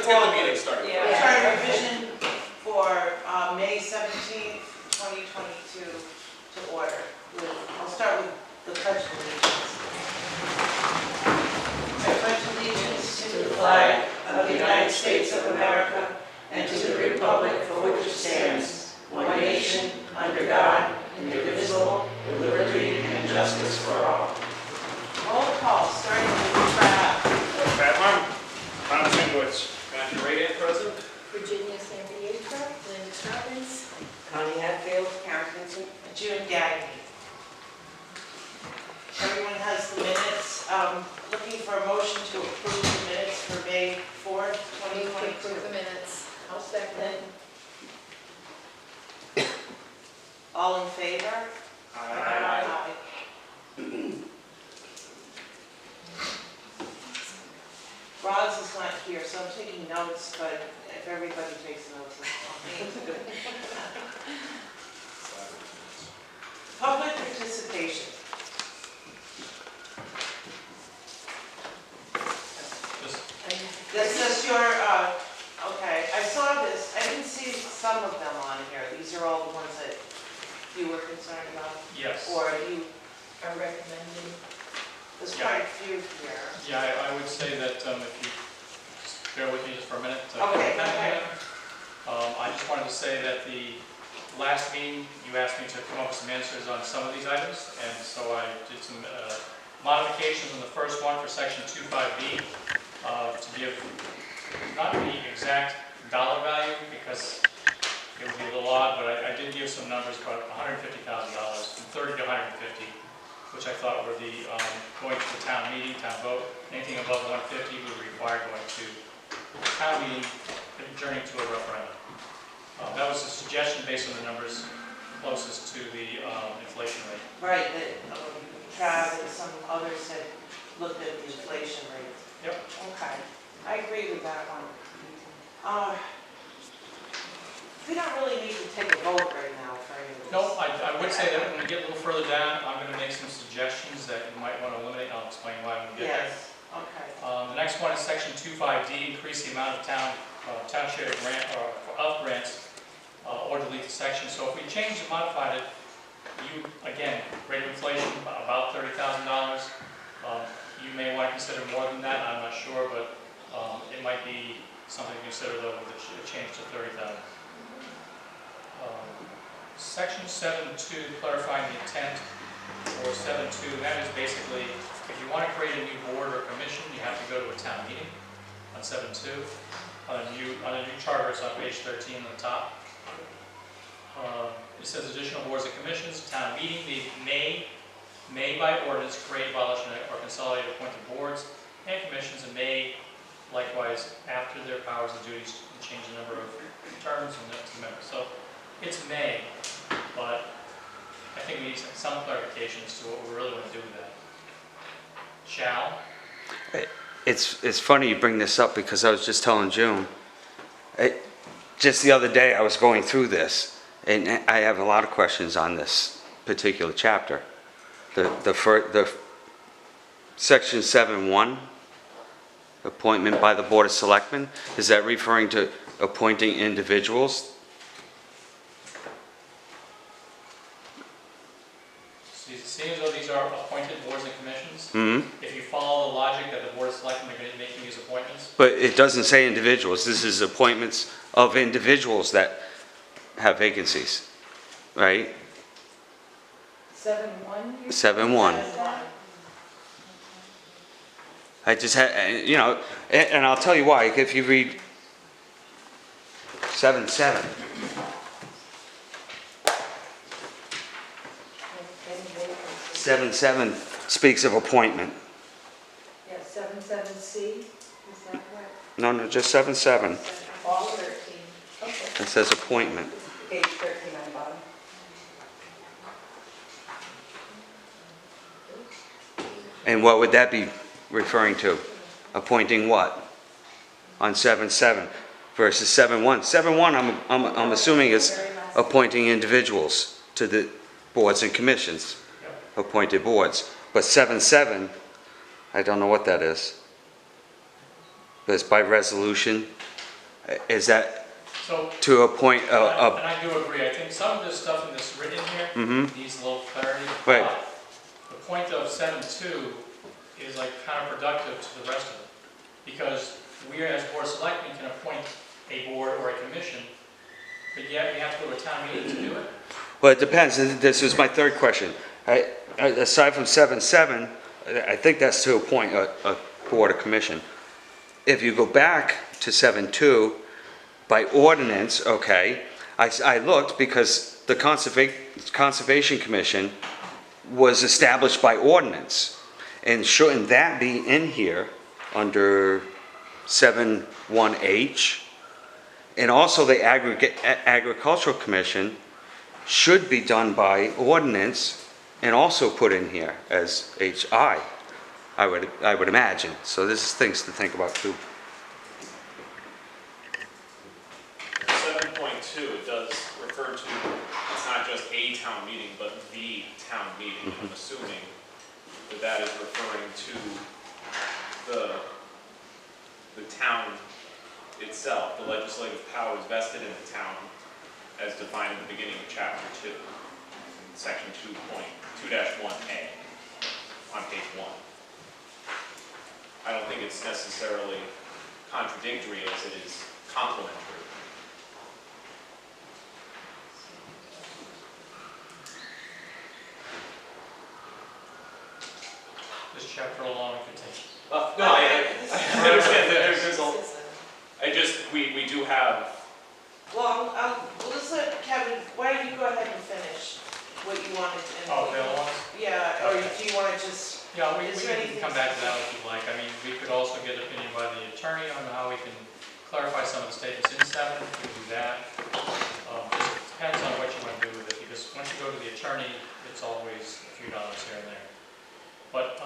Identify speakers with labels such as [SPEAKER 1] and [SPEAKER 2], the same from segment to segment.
[SPEAKER 1] let's get the meeting started.
[SPEAKER 2] Yeah. Charter revision for May 17th, 2022 to order. I'll start with the Pledge of Allegiance. I pledge allegiance to the flag of the United States of America and to the republic for which it stands, one nation, under God, indivisible, with liberty and justice for all. Roll call, starting with Brad.
[SPEAKER 1] Brad Harmon. Thomas Singowitz. Matthew Radiant, present.
[SPEAKER 3] Virginia San Diego, Lynn Robbins,
[SPEAKER 2] Connie Hadfield, Karen Vincent, and June Gagny. Everyone has the minutes. Looking for a motion to approve the minutes for May 4th,
[SPEAKER 3] move to
[SPEAKER 2] 2022.
[SPEAKER 3] approve the minutes. I'll second.
[SPEAKER 2] All in favor?
[SPEAKER 1] Aye.
[SPEAKER 2] Roz is not here, so I'm taking notes, but if everybody takes notes, that's fine. Public participation. This is your, okay, I saw this, I didn't see some of them on here. These are all the ones that you were concerned about?
[SPEAKER 1] Yes.
[SPEAKER 2] Or you,
[SPEAKER 3] Are recommending.
[SPEAKER 2] there's quite a few here.
[SPEAKER 1] Yeah, I would say that if you just bear with me just for a minute.
[SPEAKER 2] Okay.
[SPEAKER 1] I just wanted to say that the last meeting, you asked me to come up with some answers on some of these items, and so I did some modifications on the first one for section 25B to give not the exact dollar value because it would be a little odd, but I did give some numbers about $150,000, from 30 to 150, which I thought were the going to the town meeting, town vote. Anything above 150 would require going to town meeting, adjourning to a referendum. That was a suggestion based on the numbers closest to the inflation rate.
[SPEAKER 2] Right, that Trav and some others had looked at the inflation rate.
[SPEAKER 1] Yep.
[SPEAKER 2] Okay, I agree with that one. We don't really need to take a vote right now for any of this.
[SPEAKER 1] No, I would say that when we get a little further down, I'm going to make some suggestions that you might want to eliminate. I'll explain why when we get there.
[SPEAKER 2] Yes, okay.
[SPEAKER 1] The next one is section 25D, increase the amount of township grant of grants or delete the section. So if we changed and modified it, you again, rate of inflation about $30,000. You may want to consider more than that. I'm not sure, but it might be something to consider though with the change to 30,000. Section 7.2, clarifying the intent, or 7.2, that is basically if you want to create a new board or commission, you have to go to a town meeting on 7.2. On a new charter, it's on page 13 on the top. It says additional boards and commissions, town meeting, the may by ordinance create, abolish, or consolidate appointed boards and commissions, and may likewise, after their powers and duties, change the number of terms and members. So it's may, but I think we need some clarification as to what we really want to do with that. Shall.
[SPEAKER 4] It's funny you bring this up because I was just telling June, just the other day I was going through this and I have a lot of questions on this particular chapter. The section 7.1, appointment by the Board of Selectmen, is that referring to appointing individuals?
[SPEAKER 1] Seeing as though these are appointed boards and commissions,
[SPEAKER 4] Mm-hmm.
[SPEAKER 1] if you follow the logic that the Board of Selectmen are going to be making these appointments,
[SPEAKER 4] But it doesn't say individuals. This is appointments of individuals that have vacancies, right?
[SPEAKER 3] 7-1?
[SPEAKER 4] 7.1. I just had, you know, and I'll tell you why. If you read 7.7, 7.7 speaks of appointment.
[SPEAKER 3] Yeah, 7.7C, is that right?
[SPEAKER 4] No, just 7.7.
[SPEAKER 3] All 13. Okay.
[SPEAKER 4] It says appointment.
[SPEAKER 3] Page 13 on the bottom.
[SPEAKER 4] And what would that be referring to? Appointing what? On 7.7 versus 7.1. 7.1, I'm assuming is appointing individuals to the boards and commissions, appointed boards. But 7.7, I don't know what that is. But it's by resolution Is that
[SPEAKER 1] So,
[SPEAKER 4] to a point
[SPEAKER 1] and
[SPEAKER 4] of,
[SPEAKER 1] I do agree, I think some of this stuff in this written here
[SPEAKER 4] Mhm.
[SPEAKER 1] needs a little clarity.
[SPEAKER 4] Right.
[SPEAKER 1] But the point of 7.2 is like counterproductive to the rest of it. Because we as board of selectmen can appoint a board or a commission, but yet we have to go to a town meeting to do it.
[SPEAKER 4] well, it depends. This is my third question. Aside from 7.7, I think that's to appoint a board or commission. If you go back to 7.2, by ordinance, okay, I looked because the Conservation Commission was established by ordinance. And shouldn't that be in here under 7.1H? And also the Agricultural Commission should be done by ordinance and also put in here as HI, I would imagine. So this is things to think about too.
[SPEAKER 5] 7.2, it does refer to, it's not just a town meeting, but the town meeting. I'm assuming that that is referring to the town itself, the legislative powers vested in the town as defined in the beginning of chapter 2, in section 2.2-1A on page 1. I don't think it's necessarily contradictory as it is complementary.
[SPEAKER 1] This chapter alone could take.
[SPEAKER 5] No, I understand that there's we do have,
[SPEAKER 2] Well, we'll just let Kevin, why don't you go ahead and finish what you wanted to.
[SPEAKER 1] Oh, bill ones?
[SPEAKER 2] Yeah, or
[SPEAKER 1] Okay.
[SPEAKER 2] do you want to just,
[SPEAKER 1] Yeah, we
[SPEAKER 2] Is
[SPEAKER 1] can
[SPEAKER 2] there anything
[SPEAKER 1] come back to that if you'd like. I mean, we could also get opinion by the attorney on how we can clarify some of the statements in 7, we can do that. Just depends on what you want to do with it, because once you go to the attorney, it's always a few dollars here and there. But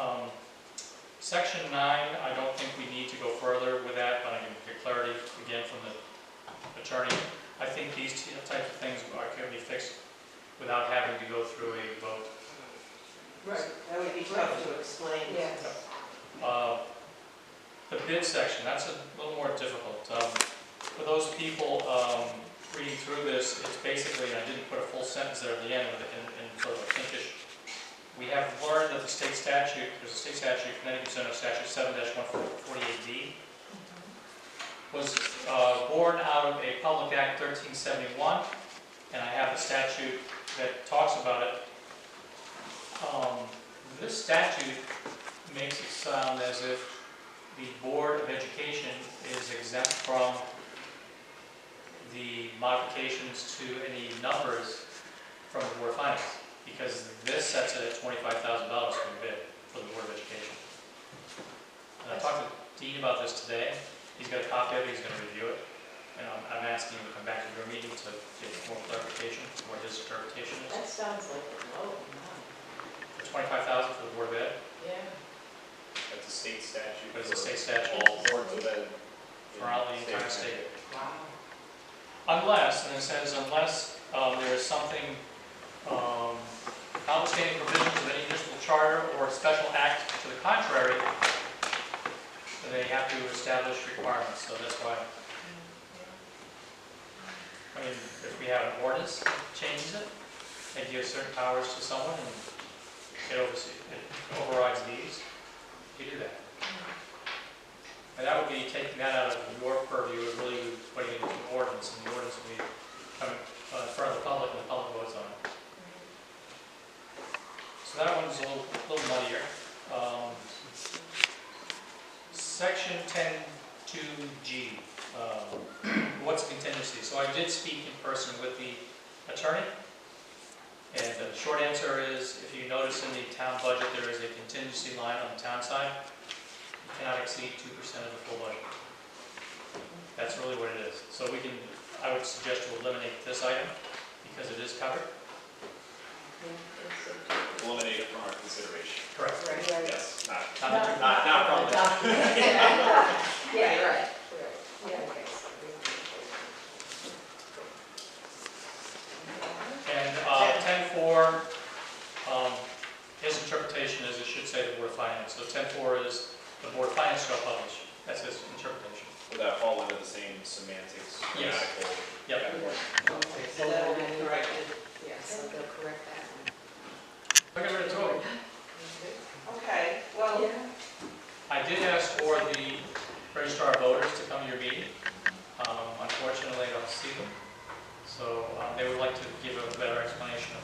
[SPEAKER 1] section 9, I don't think we need to go further with that, but I can get clarity again from the attorney. I think these types of things can be fixed without having to go through a vote.
[SPEAKER 2] right, that would be tough to explain.
[SPEAKER 3] Yes.
[SPEAKER 1] The bid section, that's a little more difficult. For those people reading through this, it's basically, and I didn't put a full sentence there at the end of it in sort of a pinkish. We have learned that the state statute, there's a state statute, Connecticut General Statute 7-148B, was born out of a Public Act 1371, and I have a statute that talks about it. This statute makes it sound as if the Board of Education is exempt from the modifications to any numbers from the Board of Finance, because this sets it at $25,000 for the bid for the Board of Education. And I talked to Dean about this today. He's got a copy of it, he's going to review it. And I'm asking him to come back to your meeting to get more clarification, what his interpretation is.
[SPEAKER 3] That sounds like a low amount.
[SPEAKER 1] For $25,000 for the Board of Ed,
[SPEAKER 3] Yeah.
[SPEAKER 5] that's a state statute.
[SPEAKER 1] but it's a state statute
[SPEAKER 5] All boards of ed.
[SPEAKER 1] throughout the entire state.
[SPEAKER 3] Wow.
[SPEAKER 1] Unless, and it says unless there is something, notwithstanding provisions of any municipal charter or special act to the contrary, then they have to establish requirements, so that's why. I mean, if we have an ordinance that changes it, and gives certain powers to someone, and it overrides these, you do that. And that would be taking that out of your purview and really putting it into an ordinance, and the ordinance will be coming in front of the public, and the public votes on it. So that one's a little muddier. Section 10.2G, what's contingency? So I did speak in person with the attorney, and the short answer is, if you notice in the town budget, there is a contingency line on the town side. You cannot exceed 2% of the full budget. That's really what it is. So we can, I would suggest to eliminate this item, because it is covered.
[SPEAKER 5] Eliminate it from our consideration.
[SPEAKER 1] Correct.
[SPEAKER 3] Right.
[SPEAKER 5] Yes, not
[SPEAKER 1] Not-
[SPEAKER 5] from the.
[SPEAKER 3] Yeah, right. Yeah, okay.
[SPEAKER 1] And 10.4, his interpretation is it should say the Board of Finance. So 10.4 is the Board of Finance shall publish. That's his interpretation.
[SPEAKER 5] Would that fall under the same semantics,
[SPEAKER 1] Yes.
[SPEAKER 5] grammatical.
[SPEAKER 1] Yep.
[SPEAKER 2] Okay, so that will be corrected.
[SPEAKER 3] Yeah, so they'll correct that one.
[SPEAKER 1] Look at it, too.
[SPEAKER 2] Okay, well,
[SPEAKER 3] Yeah.
[SPEAKER 1] I did ask for the registrar of voters to come to your meeting. Unfortunately, I don't see them. So they would like to give a better explanation of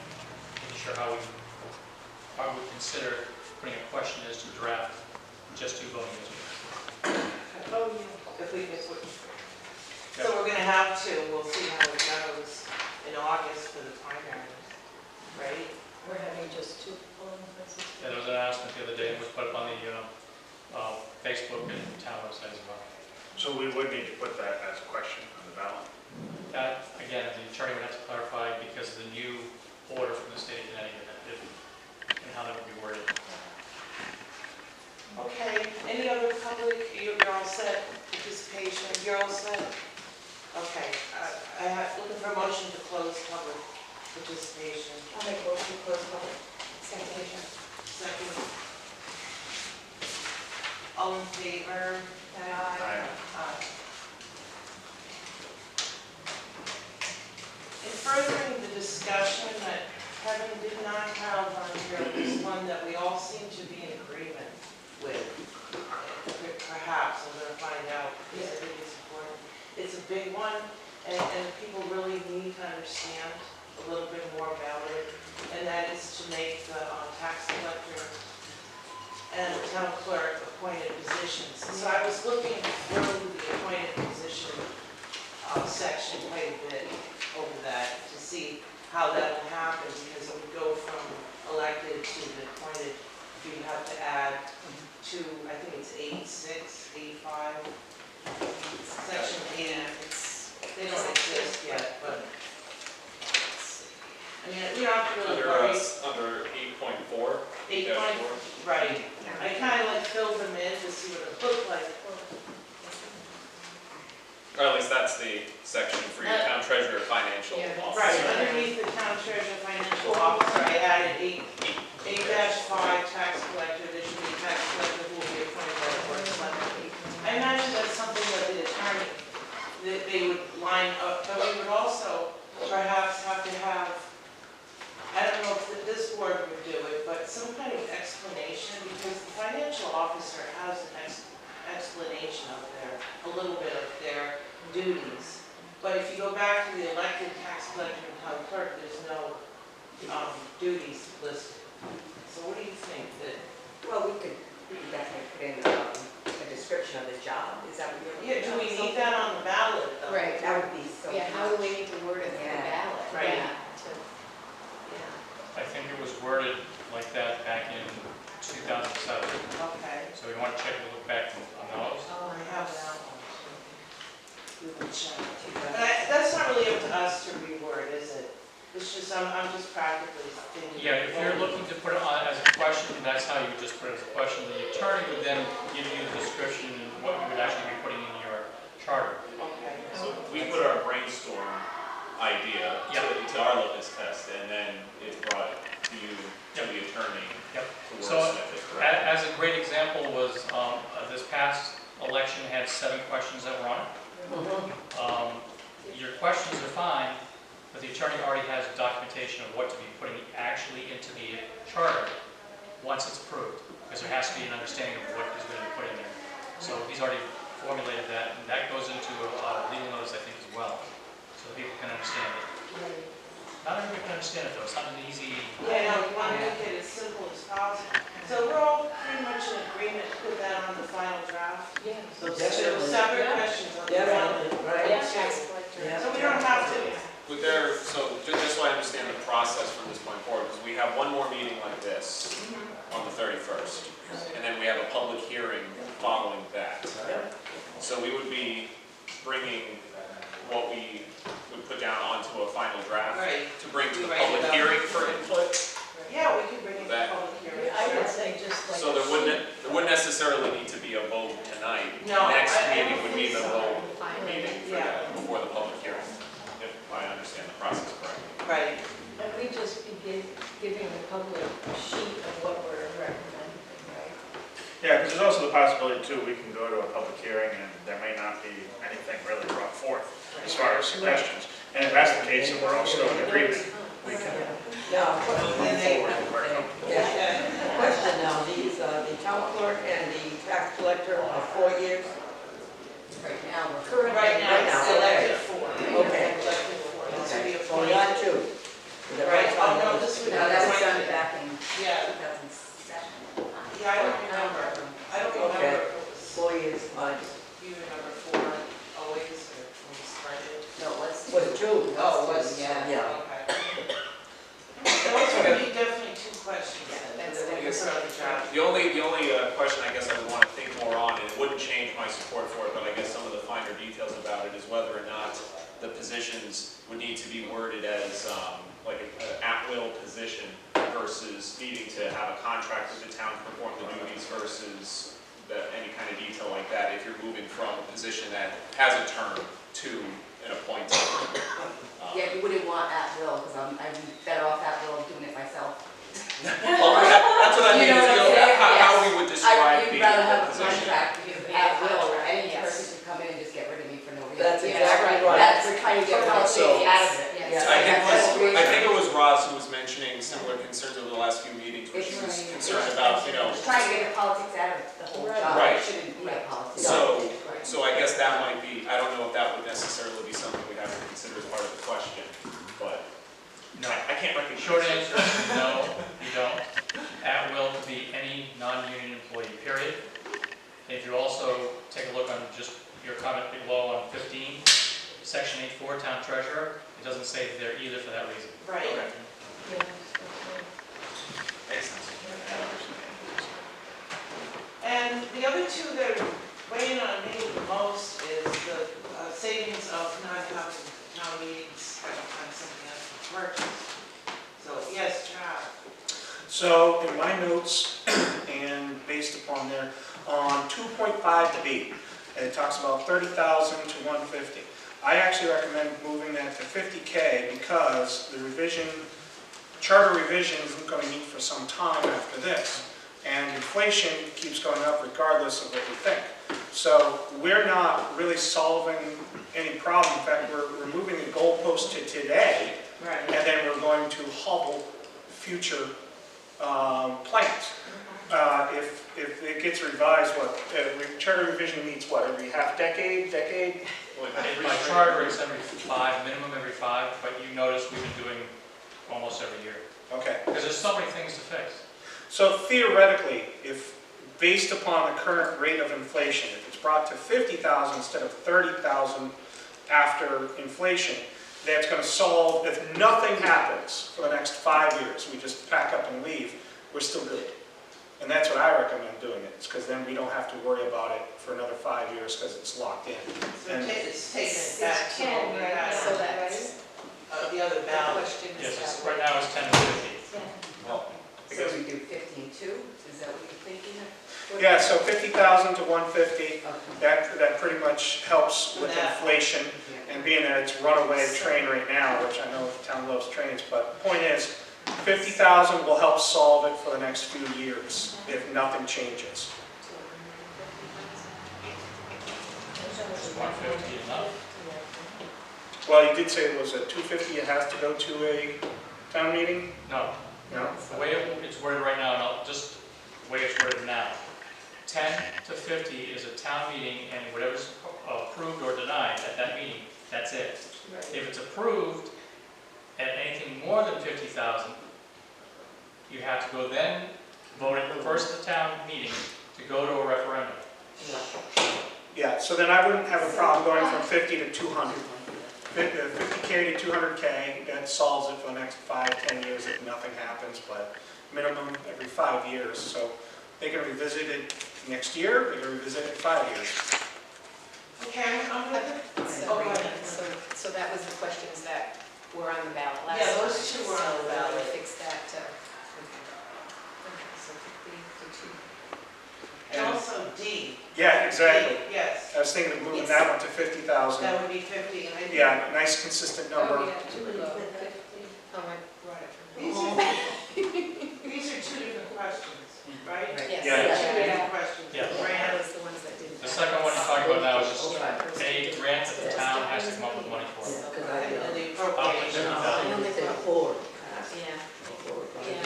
[SPEAKER 1] making sure how we consider putting a question as to draft just two voting districts.
[SPEAKER 3] Oh, yeah.
[SPEAKER 2] if we just, so we're gonna have to, we'll see how it goes in August for the primaries, right?
[SPEAKER 3] We're having just two polling places.
[SPEAKER 1] Yeah, there was an announcement the other day, it was put up on the Facebook and town website as well.
[SPEAKER 6] So we would need to put that as a question on the ballot?
[SPEAKER 1] That, again, the attorney would have to clarify because of the new order from the state of Connecticut and how that would be worded.
[SPEAKER 2] Okay, any other public, you're all set, participation, you're all set? Okay, I have, looking for a motion to close public participation.
[SPEAKER 3] I'll make a motion to close public. Second.
[SPEAKER 2] Second. All in favor?
[SPEAKER 6] Aye.
[SPEAKER 2] Aye. In furthering the discussion that Kevin did not have on here was one that we all seem to be in agreement with. Perhaps, I'm going to find out, because I think it's important. It's a big one, and people really need to understand a little bit more about it, and that is to make the tax collector and the town clerk appointed positions. So I was looking through the appointed position section quite a bit over that to see how that will happen, because it would go from elected to the appointed. You'd have to add to, I think it's 86, 85, section 8. They don't exist yet, but, I mean, we don't have to really worry.
[SPEAKER 5] Under 8.4.
[SPEAKER 2] 8 point, right. I kind of like filled them in to see what it looked like.
[SPEAKER 5] Or at least that's the section for your town treasurer financial
[SPEAKER 3] Yeah, that's
[SPEAKER 5] officer.
[SPEAKER 2] Right, underneath the town treasurer financial officer, I added 8-5 tax collector. There should be a tax collector who will be appointed by the board of selectmen. I imagine that's something that the attorney, that they would line up, but we would also perhaps have to have, I don't know if this board would do it, but some kind of explanation, because the financial officer has an explanation of a little bit of their duties. But if you go back to the elected tax collector and town clerk, there's no duties listed. So what do you think that?
[SPEAKER 7] Well, we could definitely put in a description of the job. Is that what you're?
[SPEAKER 2] Yeah, do we need that on the ballot though?
[SPEAKER 3] Right.
[SPEAKER 7] That would be so.
[SPEAKER 3] Yeah, how do we need to word it for the
[SPEAKER 7] Yeah.
[SPEAKER 3] ballot?
[SPEAKER 2] Right.
[SPEAKER 3] Yeah,
[SPEAKER 2] Yeah.
[SPEAKER 1] I think it was worded like that back in 2007.
[SPEAKER 2] Okay.
[SPEAKER 1] So we want to check and look back on those.
[SPEAKER 2] Oh, I have that one. We will check. But that's not really up to us to reword, is it? It's just, I'm just practically thinking.
[SPEAKER 1] Yeah, if you're looking to put it on as a question, that's how you would just put it as a question. The attorney would then give you the description and what you would actually be putting in your charter.
[SPEAKER 2] Okay.
[SPEAKER 5] So we put our brainstorm idea to our litmus test, and then it brought you to the attorney
[SPEAKER 1] Yep.
[SPEAKER 5] to
[SPEAKER 1] So,
[SPEAKER 5] wordsmith it correctly.
[SPEAKER 1] As a great example was this past election had 7 questions that were on it. Your questions are fine, but the attorney already has documentation of what to be putting actually into the charter once it's approved, because there has to be an understanding of what is going to be put in there. So he's already formulated that, and that goes into a legal notice, I think, as well, so that people can understand it. Not everybody can understand it, though. It's not an easy.
[SPEAKER 2] Yeah, no, we want to make it as simple as possible. So we're all pretty much in agreement to put that on the final draft?
[SPEAKER 3] yeah.
[SPEAKER 2] So separate questions on the ballot.
[SPEAKER 3] Yeah, tax collector.
[SPEAKER 2] So we don't have to.
[SPEAKER 5] Would there, so just so I understand the process from this point forward, because we have one more meeting like this on the 31st, and then we have a public hearing following that. So we would be bringing what we would put down onto a final draft
[SPEAKER 2] Right.
[SPEAKER 5] to bring to the
[SPEAKER 2] Write it
[SPEAKER 5] public
[SPEAKER 2] up.
[SPEAKER 5] hearing for input.
[SPEAKER 2] Yeah, we could bring it to
[SPEAKER 5] That-
[SPEAKER 2] public hearing.
[SPEAKER 3] I would say just like.
[SPEAKER 5] So there wouldn't necessarily need to be a vote tonight.
[SPEAKER 2] No,
[SPEAKER 5] Next
[SPEAKER 2] I
[SPEAKER 5] meeting
[SPEAKER 2] don't
[SPEAKER 5] would be
[SPEAKER 2] think
[SPEAKER 5] the
[SPEAKER 2] so.
[SPEAKER 5] vote meeting for
[SPEAKER 2] Yeah.
[SPEAKER 5] that, before the public hearing, if I understand the process correctly.
[SPEAKER 2] Right.
[SPEAKER 3] And we just be giving the public a sheet of what we're recommending, right?
[SPEAKER 6] Yeah, because there's also the possibility too, we can go to a public hearing and there may not be anything really brought far as suggestions. And if that's the case, and we're all still in agreement, we can
[SPEAKER 2] Now,
[SPEAKER 6] move forward and work on it.
[SPEAKER 2] yeah, question now, these, the town clerk and the tax collector are 4 years?
[SPEAKER 7] Right now, we're.
[SPEAKER 3] Correct.
[SPEAKER 2] Right now,
[SPEAKER 3] It's
[SPEAKER 2] elected
[SPEAKER 3] four.
[SPEAKER 2] Okay.
[SPEAKER 3] Elected four. This would be
[SPEAKER 2] Okay, so
[SPEAKER 3] appointed.
[SPEAKER 2] not 2. Is that
[SPEAKER 3] Right,
[SPEAKER 2] right?
[SPEAKER 3] oh, no, this would be
[SPEAKER 7] No, that was done
[SPEAKER 3] appointed.
[SPEAKER 7] back in
[SPEAKER 3] Yeah,
[SPEAKER 7] 2007.
[SPEAKER 3] yeah, I don't remember. I don't remember
[SPEAKER 2] Okay.
[SPEAKER 3] if it was,
[SPEAKER 2] 4 years, fine.
[SPEAKER 3] do you remember four always, or was started?
[SPEAKER 7] No, it was.
[SPEAKER 2] Was 2?
[SPEAKER 3] Oh, it was?
[SPEAKER 7] Yeah.
[SPEAKER 2] Yeah.
[SPEAKER 3] Okay. Those would be definitely 2 questions then,
[SPEAKER 7] That's
[SPEAKER 3] that we
[SPEAKER 7] the-
[SPEAKER 3] put on the job.
[SPEAKER 5] The only question I guess I would want to think more on, and it wouldn't change my support for it, but I guess some of the finer details about it is whether or not the positions would need to be worded as like an at-will position versus needing to have a contract with the town to perform the duties versus any kind of detail like that, if you're moving from a position that has a term to an appointed.
[SPEAKER 7] Yeah, you wouldn't want at will, because I'm better off at will doing it myself.
[SPEAKER 5] Well, that's what I mean,
[SPEAKER 7] You know
[SPEAKER 5] is,
[SPEAKER 7] what I'm saying?
[SPEAKER 5] how we
[SPEAKER 7] Yes.
[SPEAKER 5] would describe
[SPEAKER 7] You'd
[SPEAKER 5] the
[SPEAKER 7] rather have a
[SPEAKER 5] position.
[SPEAKER 7] contract, because at will, any
[SPEAKER 3] Yes.
[SPEAKER 7] person could come in and just get rid of me for no reason.
[SPEAKER 2] That's
[SPEAKER 3] Yeah,
[SPEAKER 2] exactly
[SPEAKER 3] right.
[SPEAKER 2] right.
[SPEAKER 7] That's, we're trying to get
[SPEAKER 5] So-
[SPEAKER 7] out of it.
[SPEAKER 3] Yes.
[SPEAKER 2] Yeah.
[SPEAKER 5] I think it was Roz who was mentioning similar concerns over the last few meetings, where she was
[SPEAKER 7] It's-
[SPEAKER 5] concerned about,
[SPEAKER 7] Just trying to get the politics out of the whole
[SPEAKER 3] Right.
[SPEAKER 7] job.
[SPEAKER 5] Right.
[SPEAKER 7] It shouldn't be a politics.
[SPEAKER 5] So I guess that might be, I don't know if that would necessarily be something we'd have to consider as part of the question, but
[SPEAKER 1] No.
[SPEAKER 5] I can't recognize.
[SPEAKER 1] Short answer is no, you don't. At will could be any non-union employee, period. If you also take a look on just your comment below on 15, section 8.4, town treasurer, it doesn't say that they're either for that reason.
[SPEAKER 3] Right.
[SPEAKER 1] Okay.
[SPEAKER 5] Makes sense.
[SPEAKER 3] And the other 2 that are weighing on me the most is the savings of not having town meetings, I don't find something else to purchase. So, yes, John.
[SPEAKER 8] So in my notes, and based upon there, on 2.5B, it talks about 30,000 to 150. I actually recommend moving that to 50K because the revision, charter revision isn't going to meet for some time after this. And inflation keeps going up regardless of what we think. So we're not really solving any problem. In fact, we're moving the goalpost to today,
[SPEAKER 3] Right.
[SPEAKER 8] and then we're going to hobble future plans. If it gets revised, charter revision meets what, every half decade?
[SPEAKER 1] By charter, it's every 5, minimum every 5, but you notice we've been doing almost every year.
[SPEAKER 8] Okay.
[SPEAKER 1] Because there's so many things to fix.
[SPEAKER 8] So theoretically, if based upon the current rate of inflation, if it's brought to 50,000 instead of 30,000 after inflation, that's going to solve, if nothing happens for the next 5 years, we just pack up and leave, we're still good. And that's what I recommend doing it, because then we don't have to worry about it for another 5 years because it's locked in.
[SPEAKER 3] So
[SPEAKER 8] And-
[SPEAKER 3] it's taking it back to what we had
[SPEAKER 9] So
[SPEAKER 3] on
[SPEAKER 9] that's,
[SPEAKER 3] the other
[SPEAKER 9] the
[SPEAKER 3] ballot.
[SPEAKER 9] question
[SPEAKER 1] Yes,
[SPEAKER 9] is
[SPEAKER 1] it's-
[SPEAKER 9] that.
[SPEAKER 1] right now it's 10 to 50.
[SPEAKER 5] Well,
[SPEAKER 7] So we do 15.2, is that what you're thinking of?
[SPEAKER 8] Yeah, so 50,000 to 150,
[SPEAKER 7] Okay.
[SPEAKER 8] that pretty much helps with
[SPEAKER 3] That-
[SPEAKER 8] inflation.
[SPEAKER 7] Yeah.
[SPEAKER 8] And being that it's runaway train right now, which I know the town loves trains, but the point is, 50,000 will help solve it for the next few years if nothing changes.
[SPEAKER 1] Is 150 enough?
[SPEAKER 8] Well, you did say it was at 250, it has to go to a town meeting?
[SPEAKER 1] No.
[SPEAKER 8] No?
[SPEAKER 1] The way it's worded right now, and I'll just, the way it's worded now, 10 to 50 is a town meeting, and whatever's approved or denied at that meeting, that's it. If it's approved at anything more than 50,000, you have to go then, vote it first at the town meeting to go to a referendum.
[SPEAKER 8] Yeah, so then I wouldn't have a problem going from 50 to 200. 50K to 200K, that solves it for the next 5, 10 years if nothing happens, but minimum every 5 years. So they can revisit it next year, they can revisit it in 5 years.
[SPEAKER 3] Okay, I'm gonna,
[SPEAKER 9] So,
[SPEAKER 3] oh, go ahead.
[SPEAKER 9] so that was the questions that were on the ballot last
[SPEAKER 3] Yeah,
[SPEAKER 9] time.
[SPEAKER 3] those 2 were on the
[SPEAKER 9] So
[SPEAKER 3] ballot.
[SPEAKER 9] we'll fix that, okay, so 50 to 2.
[SPEAKER 3] And also D.
[SPEAKER 8] Yeah, exactly.
[SPEAKER 3] Yes,
[SPEAKER 8] I was thinking of moving
[SPEAKER 9] Yes.
[SPEAKER 8] that one to 50,000.
[SPEAKER 3] that would be 50, and I think.
[SPEAKER 8] Yeah, nice consistent
[SPEAKER 9] Oh,
[SPEAKER 8] number.
[SPEAKER 9] yeah, too low, 50. Oh, I brought it from
[SPEAKER 3] These
[SPEAKER 9] home.
[SPEAKER 3] are 2 different questions, right?
[SPEAKER 9] Yes.
[SPEAKER 8] Yeah.
[SPEAKER 3] 2 different questions.
[SPEAKER 1] Yeah.
[SPEAKER 9] That
[SPEAKER 3] Grant.
[SPEAKER 9] was the ones that didn't.
[SPEAKER 1] The second one you're talking about now is just a grant that the town has to come up with money
[SPEAKER 9] Yeah, yeah.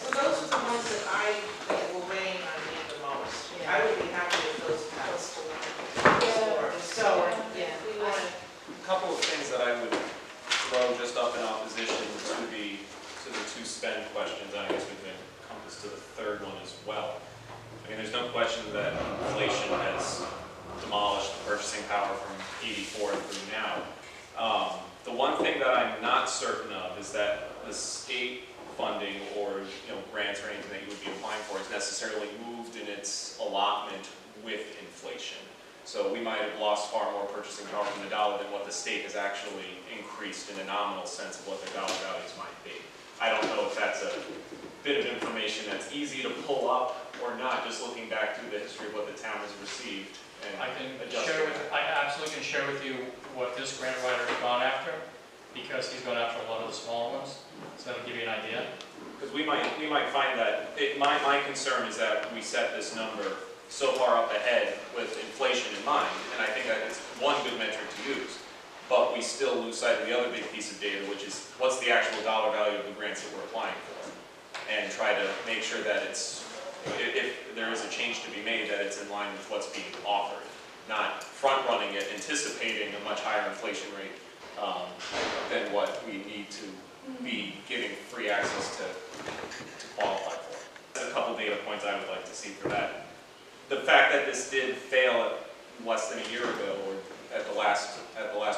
[SPEAKER 3] Well, those are the ones that I think will weigh on me the most. I would be happy if those passed. So,
[SPEAKER 9] Yeah.
[SPEAKER 3] we want
[SPEAKER 5] A couple of things that I would throw just up in opposition to the two spend questions, and I guess we can encompass to the third one as well. I mean, there's no question that inflation has demolished the purchasing power from 84 through now. The one thing that I'm not certain of is that the state funding or grants or anything that you would be applying for is necessarily moved in its allotment with inflation. So we might have lost far more purchasing power from the dollar than what the state has actually increased in a nominal sense of what their dollar values might be. I don't know if that's a bit of information that's easy to pull up or not, just looking back through the history of what the town has received. And
[SPEAKER 1] I can
[SPEAKER 5] adjusting
[SPEAKER 1] share with,
[SPEAKER 5] that.
[SPEAKER 1] I absolutely can share with you what this grant writer has gone after, because he's gone after a lot of the smaller ones, so that'll give you an idea.
[SPEAKER 5] Because we might find that, my concern is that we set this number so far up ahead with inflation in mind, and I think that it's one good metric to use, but we still lose sight of the other big piece of data, which is what's the actual dollar value of the grants that we're applying for, and try to make sure that it's, if there is a change to be made, that it's in line with what's being offered, not front-running it, anticipating a much higher inflation rate than what we need to be giving free access to qualify for. There's a couple data points I would like to see for that. The fact that this did fail less than a year ago, or at the last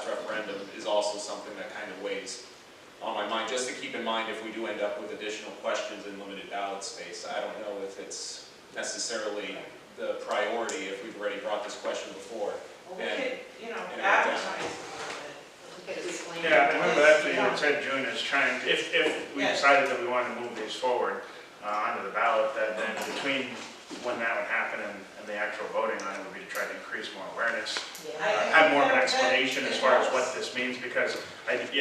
[SPEAKER 5] referendum, is also something that kind of weighs on my mind. Just to keep in mind, if we do end up with additional questions in limited ballot space, I don't know if it's necessarily the priority if we've already brought this question before.
[SPEAKER 3] Well, we could,
[SPEAKER 5] and
[SPEAKER 3] advertise a little bit.
[SPEAKER 9] We could explain.
[SPEAKER 6] Yeah, I remember that's what you had said, June, is trying, if we
[SPEAKER 3] Yes.
[SPEAKER 6] decided that we wanted to move these forward onto the ballot, that then between when that would happen and the actual voting on it would be to try to increase more awareness, have more of an explanation as far as what this means, because I think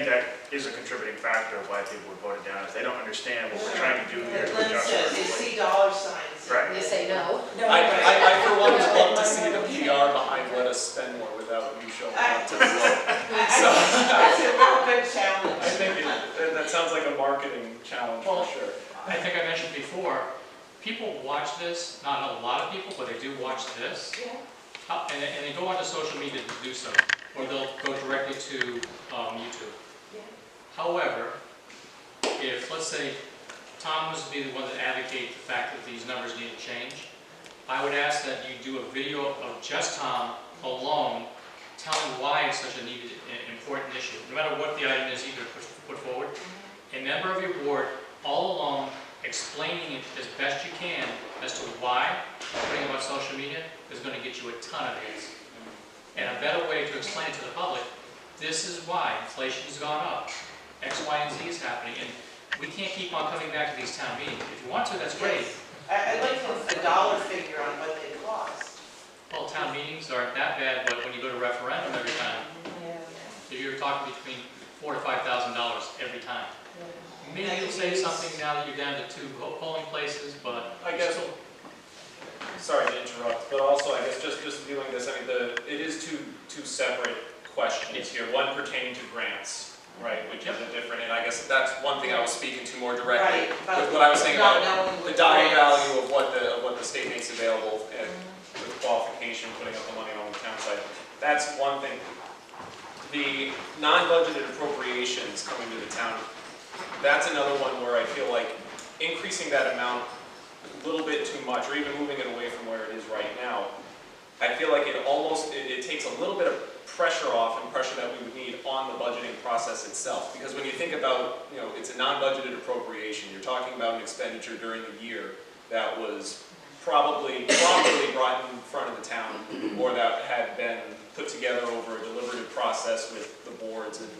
[SPEAKER 6] that is a contributing factor of why people would vote it down, is they don't understand what we're trying to do here to
[SPEAKER 3] Lynn
[SPEAKER 6] adjust
[SPEAKER 3] says,
[SPEAKER 6] our
[SPEAKER 3] you
[SPEAKER 6] inflation.
[SPEAKER 3] see dollar signs.
[SPEAKER 6] Right.
[SPEAKER 9] You say no.
[SPEAKER 5] I for one would love to see the PR behind let us spend more without you showing up to the vote. So
[SPEAKER 3] That's a real good challenge.
[SPEAKER 5] I think that sounds like a marketing challenge for sure.
[SPEAKER 1] I think I mentioned before, people watch this, not a lot of people, but they do watch this. And they go onto social media to do so, or they'll go directly to YouTube. However, if, let's say, Tom was to be the one to advocate the fact that these numbers need to change, I would ask that you do a video of just Tom alone telling why it's such a needed, important issue. No matter what the item is either put forward, a member of your board all alone explaining it as best you can as to why putting it on social media is going to get you a ton of hits. And a better way to explain it to the public, this is why inflation has gone up, X, Y, and Z is happening, and we can't keep on coming back to these town meetings. If you want to, that's great.
[SPEAKER 3] I'd like a dollar figure on what they cost.
[SPEAKER 1] Well, town meetings aren't that bad, but when you go to referendum every time, you're talking between $4,000 to $5,000 every time. Maybe you'll say something now that you're down to 2 polling places, but
[SPEAKER 5] I guess, sorry to interrupt, but also I guess just viewing this, I mean, it is two separate questions here. One pertaining to grants, right, which is a different, and I guess that's one thing I was speaking to more directly.
[SPEAKER 3] Right,
[SPEAKER 5] With what I was saying
[SPEAKER 3] not
[SPEAKER 5] about
[SPEAKER 3] knowing
[SPEAKER 5] the
[SPEAKER 3] what
[SPEAKER 5] dollar
[SPEAKER 3] grants.
[SPEAKER 5] value of what the state makes available and with qualification, putting up the money on the town side. That's one thing. The non-budgeted appropriations coming to the town, that's another one where I feel like increasing that amount a little bit too much, or even moving it away from where it is right now, I feel like it takes a little bit of pressure off, and pressure that we would need on the budgeting process itself. Because when you think about, it's a non-budgeted appropriation, you're talking about an expenditure during the year that was probably brought in front of the town, or that had been put together over a deliberative process with the boards, and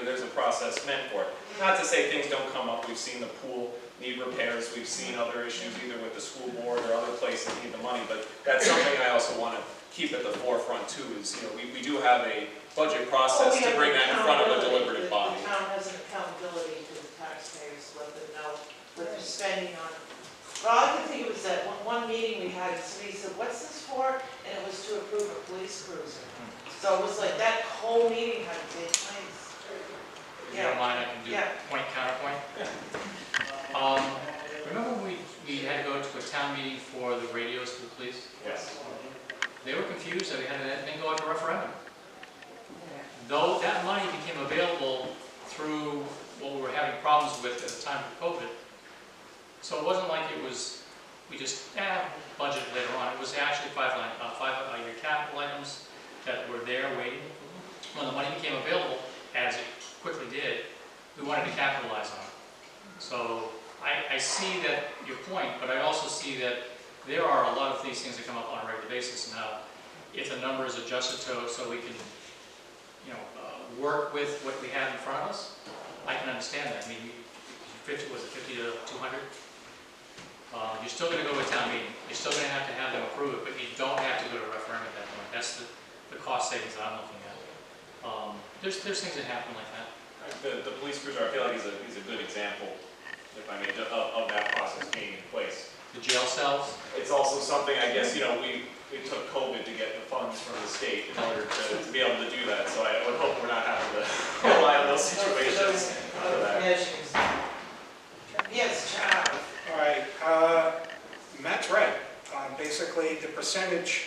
[SPEAKER 5] there's a process meant for it. Not to say things don't come up. We've seen the pool need repairs. We've seen other issues either with the school board or other places need the money. But that's something I also want to keep at the forefront too. Is we do have a budget process to bring that in front of a deliberative body.
[SPEAKER 3] The town has an accountability to the taxpayers, let them know what they're spending on. Well, all I can think of was that one meeting we had, somebody said, "What's this for?" And it was to approve a police cruiser. So it was like that whole meeting had to take place.
[SPEAKER 1] If you don't mind, I can do
[SPEAKER 3] Yeah.
[SPEAKER 1] point counterpoint. Remember when we had to go to a town meeting for the radios for the police?
[SPEAKER 5] Yes.
[SPEAKER 1] They were confused that we had to then go out to referendum. Though that money became available through what we were having problems with at the time of COVID. So it wasn't like it was, we just budgeted later on. It was actually five-year capital items that were there waiting. When the money became available, as it quickly did, we wanted to capitalize on it. So I see that your point, but I also see that there are a lot of these things that come up on a regular basis. Now, if the number is adjusted so we can, work with what we have in front of us, I can understand that. I mean, 50 to 200? You're still going to go to a town meeting. You're still going to have them approve it, but you don't have to go to a referendum at that point. That's the cost savings that I'm looking at. There's things that happen like that.
[SPEAKER 5] The police cruiser, I feel like, is a good example, if I may, of that process being in place.
[SPEAKER 1] The jail cells,
[SPEAKER 5] It's also something, I guess, we took COVID to get the funds from the state in order to be able to do that. So I would hope we're not having to rely on those situations for that.
[SPEAKER 3] Measures. Yes, Charles.
[SPEAKER 8] All right, Matt's right. Basically, the percentage,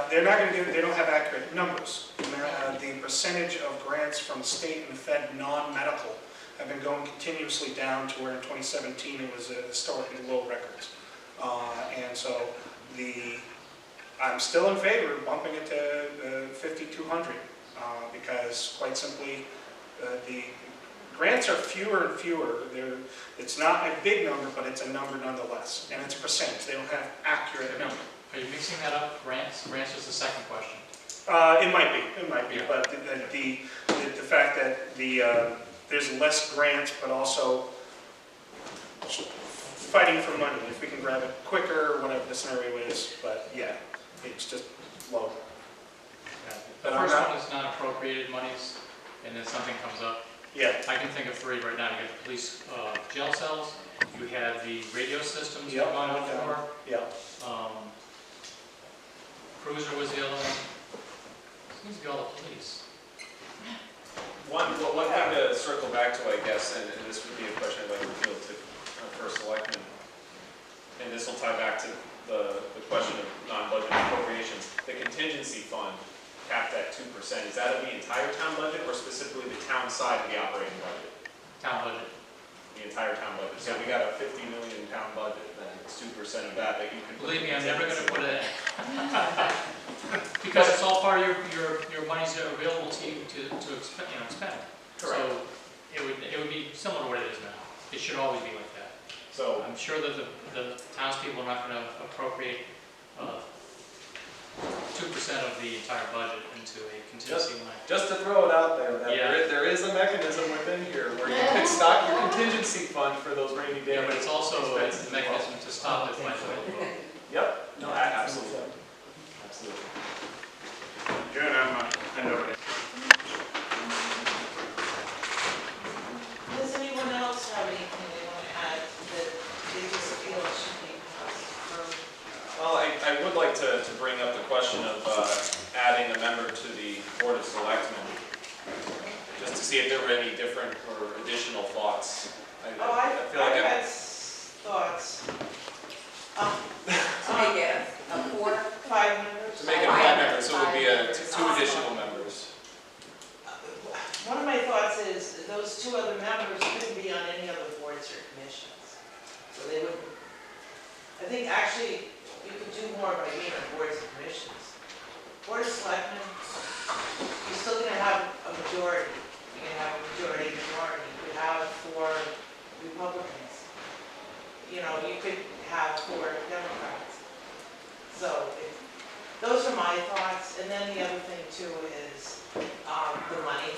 [SPEAKER 8] they don't have accurate numbers. The percentage of grants from the state and the Fed non-medical have been going continuously down to where in 2017 it was historically low records. And so I'm still in favor of bumping it to 5,200 because quite simply the grants are fewer and fewer. It's not a big number, but it's a number nonetheless, and it's a percentage. They don't have accurate number.
[SPEAKER 1] are you mixing that up? Grants? Grants is the second question.
[SPEAKER 8] It might be,
[SPEAKER 1] Yeah.
[SPEAKER 8] but the fact that there's less grants, but also fighting for money, if we can grab it quicker, whatever the scenario is, but yeah, it's just low.
[SPEAKER 1] The
[SPEAKER 8] But I'm
[SPEAKER 1] first
[SPEAKER 8] not-
[SPEAKER 1] one is non-appropriated monies, and then something comes up.
[SPEAKER 8] Yeah,
[SPEAKER 1] I can think of three right now. You got the police jail cells, you have the radio systems
[SPEAKER 8] Yep.
[SPEAKER 1] we've gone out for,
[SPEAKER 8] yeah.
[SPEAKER 1] cruiser was the other one. Seems to be all the police.
[SPEAKER 5] One thing to circle back to, I guess, and this would be a question I'd like to field to our first selectman, and this will tie back to the question of non-budget appropriations. The contingency fund capped at 2%, is that of the entire town budget or specifically the town side of the operating budget?
[SPEAKER 1] Town budget.
[SPEAKER 5] The entire town budget. So we got a 50 million town budget, then it's 2% of that you can.
[SPEAKER 1] Believe me, I'm never going to put it in. Because it's all part of your monies that are available to you to expend.
[SPEAKER 5] Correct.
[SPEAKER 1] So it would be similar to what it is now. It should always be like that.
[SPEAKER 5] So
[SPEAKER 1] I'm sure that the townspeople are not going to appropriate 2% of the entire budget into a contingency line.
[SPEAKER 5] just to throw it out there, that
[SPEAKER 1] Yeah.
[SPEAKER 5] there is a mechanism within here where you can stock your contingency fund for those rainy days.
[SPEAKER 1] Yeah, but it's also a
[SPEAKER 5] expenses as well.
[SPEAKER 1] mechanism to stop it by the
[SPEAKER 5] Yep, no, absolutely. Absolutely.
[SPEAKER 6] June, I know it.
[SPEAKER 3] Does anyone else have anything they want to add that they just feel should be passed through?
[SPEAKER 5] Well, I would like to bring up the question of adding a member to the Board of Selectmen, just to see if there were any different or additional thoughts. I feel like
[SPEAKER 3] I've had thoughts.
[SPEAKER 7] To make it a 4?
[SPEAKER 3] 5 members.
[SPEAKER 5] to make it 5 members, so it would be two additional members.
[SPEAKER 3] One of my thoughts is those 2 other members couldn't be on any other boards or commissions. So they would, I think actually you could do more by being on boards and commissions. Board of Selectmen, you're still going to have a majority. You're going to have a majority. You have 4 Republicans. You could have 4 Democrats. So those are my thoughts. And then the other thing too is the money.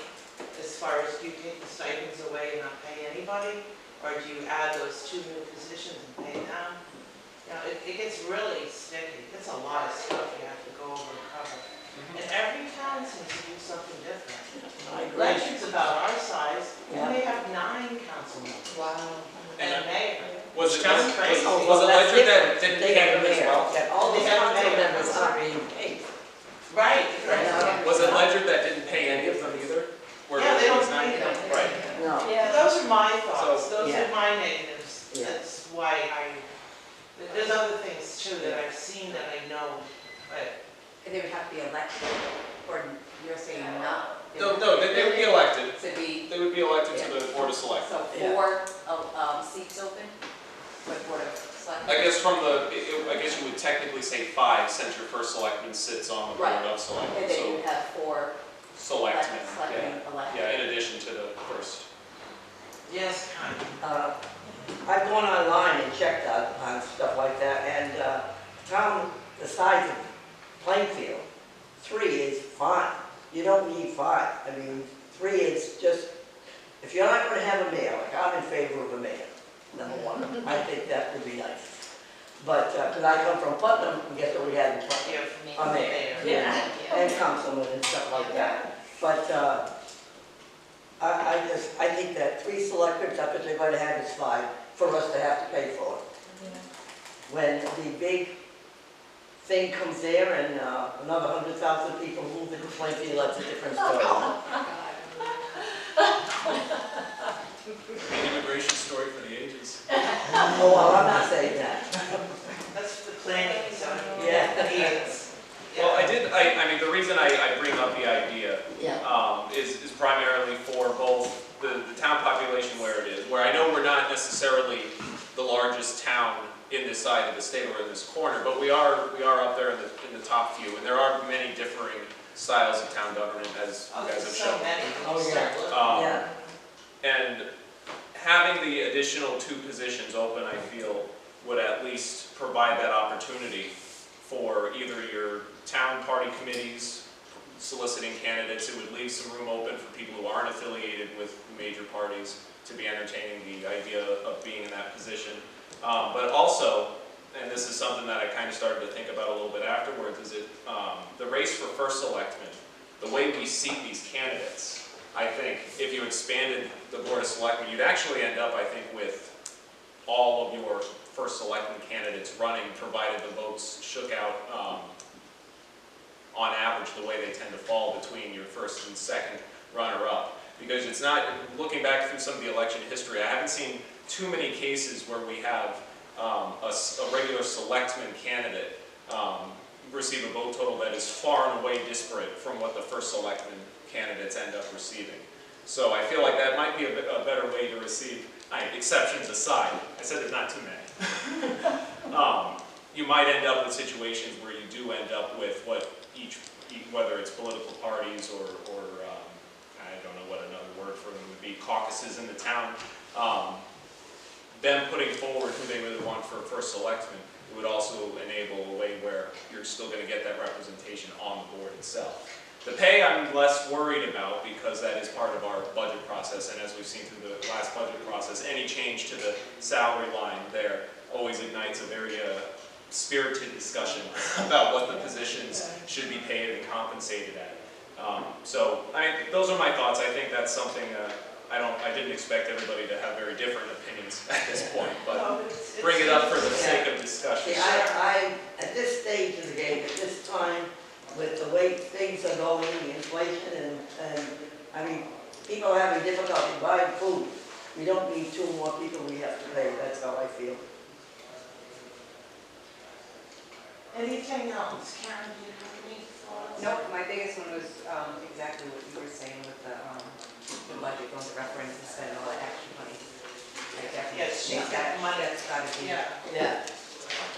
[SPEAKER 3] As far as, do you take the stipends away and not pay anybody? Or do you add those 2 new positions and pay them? It gets really sticky. It's a lot of stuff you have to go over and cover. And every town seems to do something different. Legends about our size, we may have 9 council members.
[SPEAKER 7] Wow.
[SPEAKER 3] And a mayor.
[SPEAKER 5] Was it
[SPEAKER 3] That's crazy.
[SPEAKER 5] was it
[SPEAKER 7] that's
[SPEAKER 5] Ledger that
[SPEAKER 7] different.
[SPEAKER 5] didn't
[SPEAKER 7] They
[SPEAKER 5] pay
[SPEAKER 7] have
[SPEAKER 5] them as
[SPEAKER 7] mayor.
[SPEAKER 5] well?
[SPEAKER 7] That all the
[SPEAKER 3] They have
[SPEAKER 7] council
[SPEAKER 3] mayor.
[SPEAKER 7] members are being paid.
[SPEAKER 3] Right.
[SPEAKER 7] Yeah.
[SPEAKER 5] Was it Ledger that didn't pay any of them either? Where
[SPEAKER 3] Yeah, they
[SPEAKER 5] it
[SPEAKER 3] don't
[SPEAKER 5] was not-
[SPEAKER 3] pay them.
[SPEAKER 5] Right.
[SPEAKER 7] or you're saying not?
[SPEAKER 5] No, they would be elected.
[SPEAKER 7] To be,
[SPEAKER 5] They would be elected to the Board of Selectmen.
[SPEAKER 7] so 4 seats open for Board of Selectmen?
[SPEAKER 5] I guess you would technically say 5, since your first selectman sits on the Board
[SPEAKER 7] Right.
[SPEAKER 5] of Selectmen.
[SPEAKER 7] And then
[SPEAKER 5] So
[SPEAKER 7] you have 4
[SPEAKER 5] selectmen,
[SPEAKER 7] selectmen elected.
[SPEAKER 5] yeah, in addition to the first.
[SPEAKER 3] Yes, Connie.
[SPEAKER 2] I've gone online and checked on stuff like that, and town the size of Plainfield, 3 is fine. You don't need 5. I mean, 3 is just, if you're not going to have a mayor, like I'm in favor of a mayor, number 1. I think that would be nice. But, because I come from Putnam, and guess what we had in Putnam? A mayor.
[SPEAKER 9] Yeah.
[SPEAKER 2] And councilmen and stuff like that. But I think that 3 selectors, that's what they're going to have is 5 for us to have to pay for. When the big thing comes there and another 100,000 people move into Plainfield, that's a different story.
[SPEAKER 5] An immigration story for the ages.
[SPEAKER 2] Oh, well, I'm not saying that.
[SPEAKER 3] That's the planning zone.
[SPEAKER 2] Yeah.
[SPEAKER 3] Yes.
[SPEAKER 5] Well, I mean, the reason I bring up the idea
[SPEAKER 2] Yeah.
[SPEAKER 5] is primarily for both the town population where it is, where I know we're not necessarily the largest town in this side of the state or in this corner, but we are up there in the top few, and there are many differing styles of town government, as you guys have
[SPEAKER 3] So
[SPEAKER 5] shown.
[SPEAKER 3] many.
[SPEAKER 2] Oh, yeah. Yeah.
[SPEAKER 5] And having the additional 2 positions open, I feel, would at least provide that opportunity for either your town party committees soliciting candidates. It would leave some room open for people who aren't affiliated with major parties to be entertaining the idea of being in that position. But also, and this is something that I kind of started to think about a little bit afterwards, is the race for first selectman, the way we seat these candidates. I think if you expanded the Board of Selectmen, you'd actually end up, I think, with all of your first selectman candidates running, provided the votes shook out on average the way they tend to fall between your first and second runner-up. Because it's not, looking back through some of the election history, I haven't seen too many cases where we have a regular selectman candidate receive a vote total that is far and away disparate from what the first selectman candidates end up receiving. So I feel like that might be a better way to receive, exceptions aside, I said there's not too many. You might end up with situations where you do end up with what whether it's political parties or I don't know what another word for them would be, caucuses in the town, them putting forward who they really want for first selectman. It would also enable a way where you're still going to get that representation on the board itself. The pay I'm less worried about because that is part of our budget process, and as we've seen through the last budget process, any change to the salary line there always ignites a very spirited discussion about what the positions should be paid and compensated at. So those are my thoughts. I think that's something I didn't expect everybody to have very different opinions at this point, but bring it up for the sake of discussion.
[SPEAKER 2] See, I, at this stage of the game, at this time, with the way things are going, the inflation, and I mean, people are having difficulty buying food. We don't need 2 more people we have to pay, that's how I feel.
[SPEAKER 3] Anything else? Karen, do you have any thoughts?
[SPEAKER 7] Nope, my biggest one was exactly what you were saying with the budget going to reference and spend all that action money. I definitely
[SPEAKER 3] Yes, she's
[SPEAKER 7] think
[SPEAKER 3] got money.
[SPEAKER 7] that's got to be.
[SPEAKER 3] Yeah,
[SPEAKER 2] Yeah.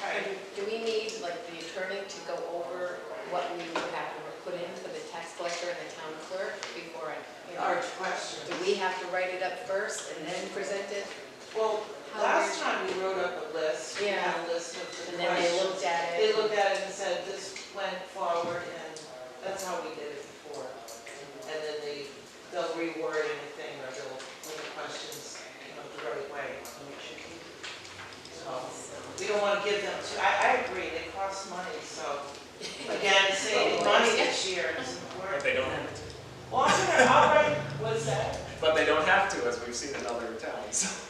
[SPEAKER 3] okay.
[SPEAKER 9] Do we need, like, the attorney to go over what we would have to put in for the tax collector and the town clerk before
[SPEAKER 3] Large question.
[SPEAKER 9] do we have to write it up first and then present it?
[SPEAKER 3] Well, last time we wrote up a list, we had a list of the
[SPEAKER 9] And then they
[SPEAKER 3] questions.
[SPEAKER 9] looked at
[SPEAKER 3] They
[SPEAKER 9] it?
[SPEAKER 3] looked at it and said, this went forward, and that's how we did it before. And then they'll reword anything, or they'll put the questions, the right way. So, we don't want to give them I agree, they cost money, so, again, saving money this year is
[SPEAKER 5] But
[SPEAKER 3] important.
[SPEAKER 5] they don't have to.
[SPEAKER 3] Well, I'll write, what's that?
[SPEAKER 5] But they don't have to, as we've seen in other towns.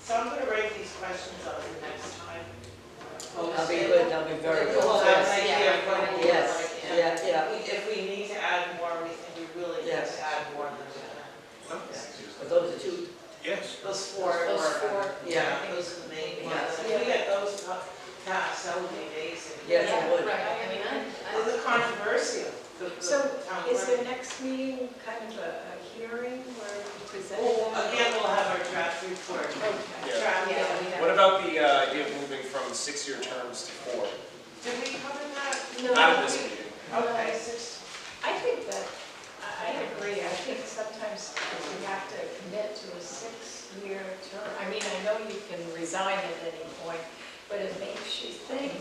[SPEAKER 3] So I'm gonna write these questions up for next time.
[SPEAKER 2] That'll be good, that'll be very good.
[SPEAKER 3] We'll have an
[SPEAKER 9] Yes.
[SPEAKER 3] idea of what it will look
[SPEAKER 2] Yes,
[SPEAKER 3] like, and
[SPEAKER 2] yeah.
[SPEAKER 3] if we need to add more, we think we really need
[SPEAKER 2] Yes.
[SPEAKER 3] to add more than that.
[SPEAKER 2] But those are 2,
[SPEAKER 6] Yes.
[SPEAKER 3] Those 4.
[SPEAKER 9] Those 4.
[SPEAKER 3] Yeah, those are the main ones.
[SPEAKER 2] Yeah.
[SPEAKER 3] If we get those passed, that would be amazing.
[SPEAKER 2] yes, it would.
[SPEAKER 9] Right, I mean,
[SPEAKER 3] Those are controversial.
[SPEAKER 9] So
[SPEAKER 2] next meeting kind of a hearing where we present
[SPEAKER 3] Well,
[SPEAKER 2] that?
[SPEAKER 3] again, we'll have our draft report.
[SPEAKER 2] Okay.
[SPEAKER 3] Draft,
[SPEAKER 9] Yeah, we have.
[SPEAKER 5] What about the idea of moving from 6-year terms to 4?
[SPEAKER 3] Did we cover that?
[SPEAKER 2] No,
[SPEAKER 5] Not in this meeting.
[SPEAKER 3] Okay, 6.
[SPEAKER 2] I think that, I agree, I think sometimes we have to commit to a 6-year term. I mean, I know you can resign at any point, but it makes you think,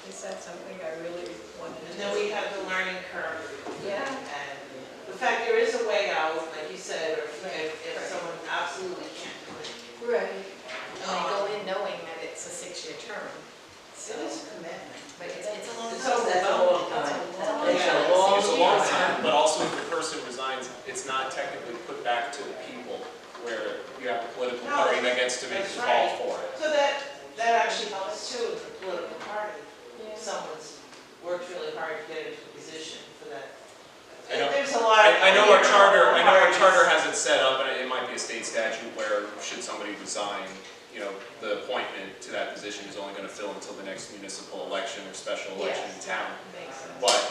[SPEAKER 2] is that something I really want to do?
[SPEAKER 3] And then we have the learning curve.
[SPEAKER 2] Yeah.
[SPEAKER 3] And the fact there is a way out, like you said, or if someone absolutely can't do it.
[SPEAKER 2] Right.
[SPEAKER 9] And they go in knowing that it's a 6-year term,
[SPEAKER 3] It is a commitment.
[SPEAKER 9] but it's a long
[SPEAKER 3] It's
[SPEAKER 9] time.
[SPEAKER 3] a long time.
[SPEAKER 9] It's a
[SPEAKER 3] long
[SPEAKER 5] It's a long time, but also if the person resigns, it's not technically put back to the people where you have a political
[SPEAKER 3] No,
[SPEAKER 5] party that gets to make
[SPEAKER 3] that's
[SPEAKER 5] the
[SPEAKER 3] right.
[SPEAKER 5] call for it.
[SPEAKER 3] So that actually helps too, with the political party.
[SPEAKER 2] Yeah.
[SPEAKER 3] Someone's worked really hard to get into a position for that.
[SPEAKER 5] I know-
[SPEAKER 3] There's a lot.
[SPEAKER 5] I know our charter has it set up, and it might be a state statute where should somebody resign, the appointment to that position is only going to fill until the next municipal election or special election in town.
[SPEAKER 2] Makes sense.
[SPEAKER 5] But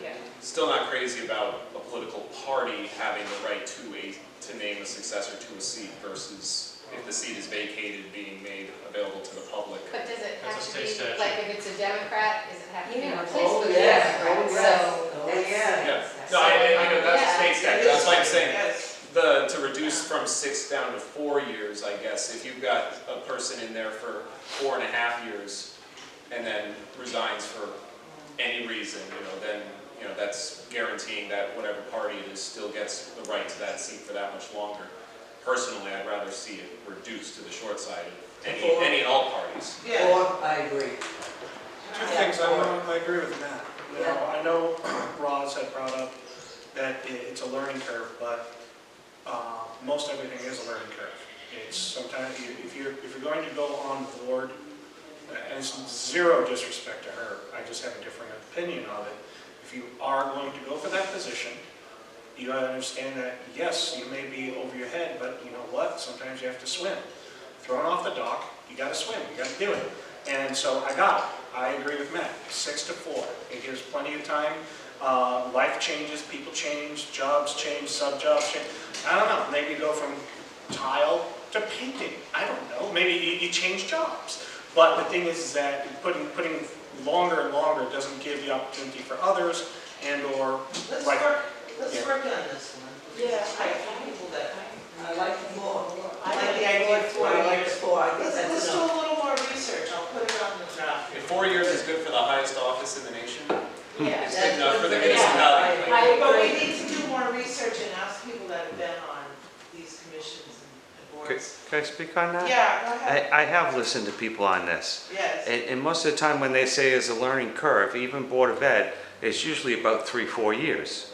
[SPEAKER 2] Yeah.
[SPEAKER 5] still not crazy about a political party having the right to name a successor to a seat versus if the seat is vacated, being made available to the public.
[SPEAKER 9] But does it have
[SPEAKER 1] That's a
[SPEAKER 9] to be,
[SPEAKER 1] state statute.
[SPEAKER 9] like if it's a Democrat, does it have to be
[SPEAKER 2] Yeah.
[SPEAKER 9] replaced
[SPEAKER 2] Oh,
[SPEAKER 9] with a
[SPEAKER 2] yes.
[SPEAKER 9] Democrat?
[SPEAKER 2] Oh, yes.
[SPEAKER 9] So
[SPEAKER 2] Oh,
[SPEAKER 9] that's-
[SPEAKER 2] yeah.
[SPEAKER 5] Yeah, no, I know that's a state statute, that's why I'm saying,
[SPEAKER 3] Yes.
[SPEAKER 5] to reduce from 6 down to 4 years, I guess, if you've got a person in there for 4.5 years and then resigns for any reason, then, that's guaranteeing that whatever party it is still gets the right to that seat for that much longer. Personally, I'd rather see it reduced to the short side of any and all parties.
[SPEAKER 3] Yeah.
[SPEAKER 2] I agree.
[SPEAKER 8] Two things, I agree with Matt. I know Roz had brought up that it's a learning curve, but most everything is a learning curve. It's sometimes, if you're going to go on board, and it's zero disrespect to her, I just have a different opinion of it. If you are going to go for that position, you gotta understand that, yes, you may be over your head, but you know what? Sometimes you have to swim. Thrown off the dock, you gotta swim, you gotta do it. And so I agree with Matt, 6 to 4. It gives plenty of time. Life changes, people change, jobs change, sub-jobs change. I don't know, maybe you go from tile to painting. I don't know, maybe you change jobs. But the thing is that putting longer and longer doesn't give the opportunity for others and/or
[SPEAKER 3] Let's
[SPEAKER 8] like.
[SPEAKER 3] work on this one.
[SPEAKER 2] Yeah.
[SPEAKER 3] I have people that,
[SPEAKER 2] I like more.
[SPEAKER 3] I like the idea of 4 years.
[SPEAKER 2] 4, I think
[SPEAKER 3] Let's
[SPEAKER 2] that's
[SPEAKER 3] do a
[SPEAKER 2] enough.
[SPEAKER 3] little more research, I'll put it on the draft.
[SPEAKER 5] If 4 years is good for the highest office in the nation,
[SPEAKER 2] Yeah.
[SPEAKER 5] it's good enough for the
[SPEAKER 2] Yeah,
[SPEAKER 5] municipality.
[SPEAKER 2] I
[SPEAKER 3] But we
[SPEAKER 2] agree.
[SPEAKER 3] need to do more research and ask people that have been on these commissions and boards.
[SPEAKER 4] Can I speak on that?
[SPEAKER 3] Yeah, go ahead.
[SPEAKER 4] I have listened to people on this.
[SPEAKER 3] Yes.
[SPEAKER 4] And most of the time when they say it's a learning curve, even Board of Ed, it's usually about 3-4 years.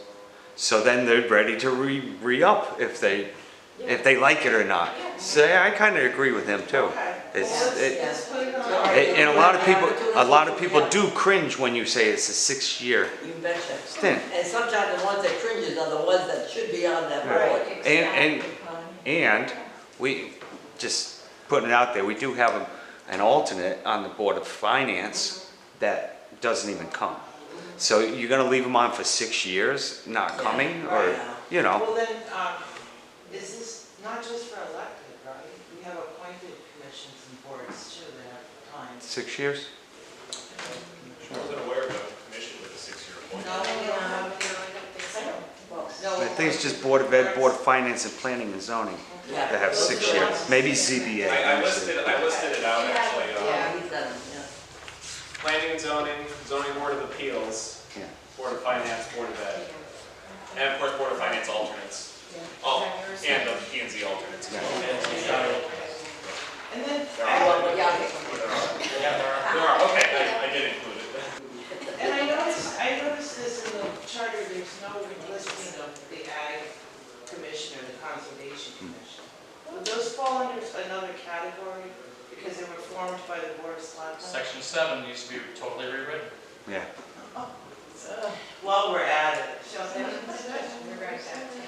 [SPEAKER 4] So then they're ready to re-up if they like it or not. So I kind of agree with him too.
[SPEAKER 3] Okay.
[SPEAKER 4] It's,
[SPEAKER 3] Well,
[SPEAKER 4] it,
[SPEAKER 3] let's put it on.
[SPEAKER 4] and a lot of people do cringe when you say it's a 6-year
[SPEAKER 2] You betcha.
[SPEAKER 4] stint.
[SPEAKER 2] And sometimes the ones that cringes are the ones that should be on that board.
[SPEAKER 4] And we, just putting it out there, we do have an alternate on the Board of Finance that doesn't even come. So you're gonna leave them on for 6 years, not coming, or,
[SPEAKER 3] Well, then, is this not just for elected, right? We have appointed commissions and boards too that have time.
[SPEAKER 4] 6 years?
[SPEAKER 5] I wasn't aware of a commission with a 6-year appointment.
[SPEAKER 3] No, we don't have,
[SPEAKER 9] I don't think so.
[SPEAKER 3] no.
[SPEAKER 4] I think it's just Board of Ed, Board of Finance, and Planning and Zoning that have 6 years, maybe ZBA.
[SPEAKER 5] I listed it out actually.
[SPEAKER 9] Yeah.
[SPEAKER 2] He's done it, yeah.
[SPEAKER 5] Planning and Zoning, Zoning Board of Appeals,
[SPEAKER 4] Yeah.
[SPEAKER 5] Board of Finance, Board of Ed, and of course Board of Finance alternates.
[SPEAKER 9] Yeah.
[SPEAKER 5] Oh,
[SPEAKER 9] Is that yours?
[SPEAKER 5] and the P and Z alternates as well.
[SPEAKER 3] And then,
[SPEAKER 5] There are.
[SPEAKER 2] Yeah.
[SPEAKER 5] There are, okay, I did include it.
[SPEAKER 3] and I noticed this in the charter, there's no listing of the Ag Commission or the Conservation Commission. Would those fall under another category because they were formed by the Board of Selectmen?
[SPEAKER 1] Section 7 needs to be totally rewritten.
[SPEAKER 4] Yeah.
[SPEAKER 3] While we're at it, shall we?
[SPEAKER 9] We're right back down.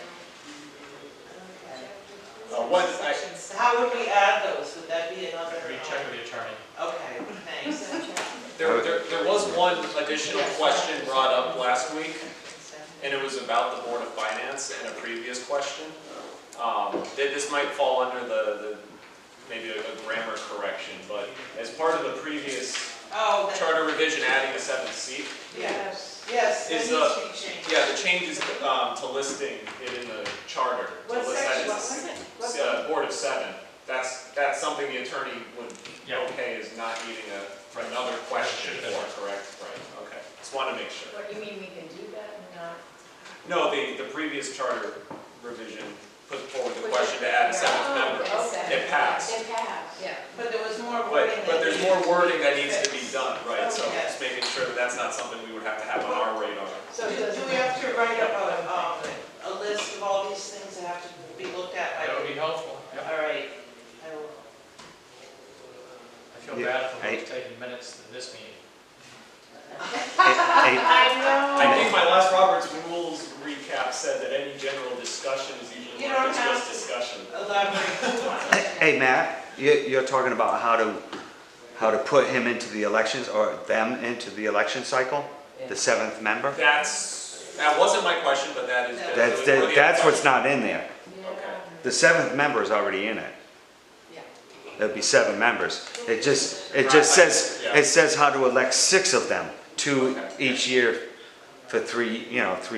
[SPEAKER 3] How would we add those? Would that be another?
[SPEAKER 1] Recheck with the attorney.
[SPEAKER 3] Okay, thanks.
[SPEAKER 5] There was one additional question brought up last week, and it was about the Board of Finance in a previous question. This might fall under the maybe a grammar correction, but as part of the previous
[SPEAKER 3] Oh, that,
[SPEAKER 5] charter revision adding a 7th seat,
[SPEAKER 3] yes, that
[SPEAKER 5] Is
[SPEAKER 3] needs to be changed.
[SPEAKER 5] yeah, the change is to listing it in the charter. To
[SPEAKER 3] What
[SPEAKER 5] list that
[SPEAKER 3] section?
[SPEAKER 5] as
[SPEAKER 3] What was it?
[SPEAKER 5] Board of 7. That's something the attorney would
[SPEAKER 1] Yeah.
[SPEAKER 5] okay is not needing another question for, correct? Right, okay. Just want to make sure.
[SPEAKER 9] What, you mean we can do that and not?
[SPEAKER 5] No, the previous charter revision put forward the question to add a 7th member.
[SPEAKER 9] Okay.
[SPEAKER 5] It passed.
[SPEAKER 9] It passed, yeah.
[SPEAKER 3] But there was more wording.
[SPEAKER 5] But there's more wording that needs to be
[SPEAKER 3] fixed.
[SPEAKER 5] done, right? So
[SPEAKER 3] Okay.
[SPEAKER 5] just making sure that that's not something we would have to have on our radar.
[SPEAKER 9] So
[SPEAKER 3] Do
[SPEAKER 9] it doesn't
[SPEAKER 3] we have to write up
[SPEAKER 9] matter.
[SPEAKER 3] a list of all these things that have to be looked at?
[SPEAKER 1] That would be helpful.
[SPEAKER 3] All
[SPEAKER 1] Yep.
[SPEAKER 3] right. I will.
[SPEAKER 1] I feel
[SPEAKER 4] Yeah,
[SPEAKER 1] bad for
[SPEAKER 4] I-
[SPEAKER 1] those taking minutes to this meeting.
[SPEAKER 3] I know.
[SPEAKER 5] I think my last Robert's Rules recap said that any general discussion is usually
[SPEAKER 3] You
[SPEAKER 5] marked
[SPEAKER 3] don't
[SPEAKER 5] as
[SPEAKER 3] have
[SPEAKER 5] just
[SPEAKER 3] to.
[SPEAKER 5] discussion.
[SPEAKER 3] Elaborate.
[SPEAKER 4] Hey, Matt, you're talking about how to put him into the elections, or them into the election cycle? The 7th member?
[SPEAKER 5] That wasn't my question, but that is.
[SPEAKER 4] That's what's not in there.
[SPEAKER 5] Okay.
[SPEAKER 4] The 7th member is already in it.
[SPEAKER 9] Yeah.
[SPEAKER 4] There'd be 7 members. It just says how to elect 6 of them, 2 each year for 3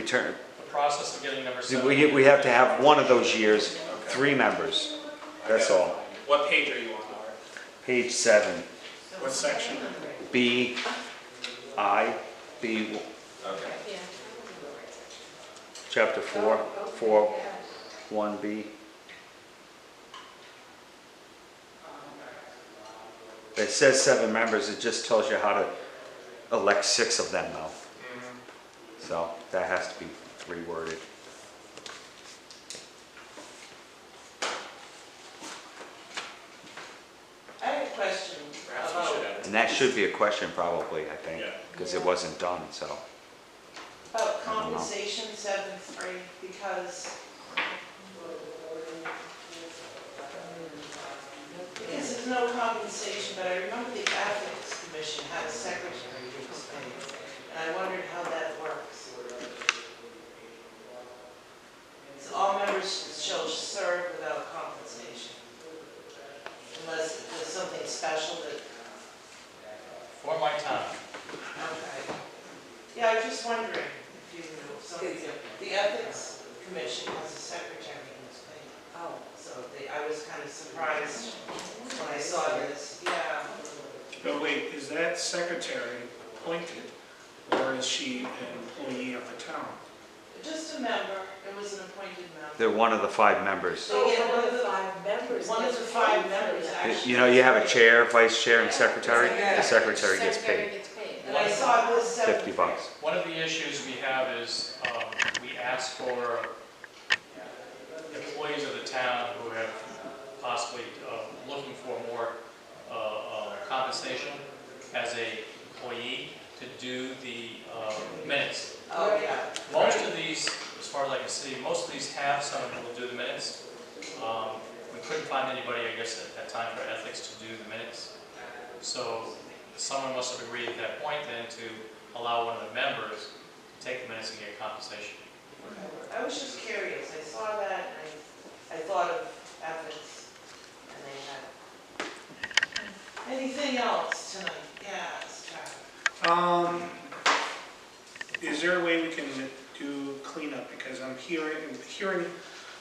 [SPEAKER 4] terms.
[SPEAKER 1] The process of getting number 7.
[SPEAKER 4] We have to have one of those years, 3 members. That's all.
[SPEAKER 5] What page are you on, Art?
[SPEAKER 4] Page 7,
[SPEAKER 6] What section?
[SPEAKER 4] B, I, B,
[SPEAKER 5] Okay.
[SPEAKER 9] Yeah.
[SPEAKER 4] chapter 4, 1B. It says 7 members, it just tells you how to elect 6 of them now. So that has to be reworded.
[SPEAKER 3] I have a question
[SPEAKER 5] Perhaps we
[SPEAKER 3] about,
[SPEAKER 5] should add.
[SPEAKER 4] And that should be a question probably, I think,
[SPEAKER 5] Yeah.
[SPEAKER 4] because it wasn't done, so.
[SPEAKER 3] about
[SPEAKER 4] I don't know.
[SPEAKER 3] compensation 7-3, because there's no compensation, but I remember the Ethics Commission had a secretary who was paid, and I wondered how that works. So all members shall serve without compensation, unless there's something special that,
[SPEAKER 1] For my time.
[SPEAKER 3] okay. Yeah, I was just wondering if you knew something. The Ethics Commission has a secretary who's paid.
[SPEAKER 7] Oh,
[SPEAKER 3] So I was kind of surprised when I saw this, yeah.
[SPEAKER 8] But wait, is that secretary appointed, or is she an employee of the town?
[SPEAKER 3] Just a member, it was an appointed member.
[SPEAKER 4] They're one of the 5 members.
[SPEAKER 3] So yeah, one of the
[SPEAKER 7] 5 members.
[SPEAKER 3] One of the 5 members actually.
[SPEAKER 4] You know, you have a chair, vice chair, and secretary. The secretary gets
[SPEAKER 9] Secretary
[SPEAKER 4] paid
[SPEAKER 9] gets paid.
[SPEAKER 3] And I saw this
[SPEAKER 4] 50
[SPEAKER 3] 7.
[SPEAKER 4] bucks.
[SPEAKER 1] One of the issues we have is, we ask for employees of the town who have possibly looking for more compensation as a employee to do the minutes.
[SPEAKER 3] Oh, yeah.
[SPEAKER 1] Most of these, as far as I can see, most of these have someone who will do the minutes. We couldn't find anybody, I guess, at that time for ethics to do the minutes. So someone must have agreed at that point then to allow one of the members to take the minutes and get compensation.
[SPEAKER 3] I was just curious, I saw that, and I thought of ethics, and they had. Anything else tonight? Yes, Travis.
[SPEAKER 8] Is there a way we can do cleanup? Because I'm hearing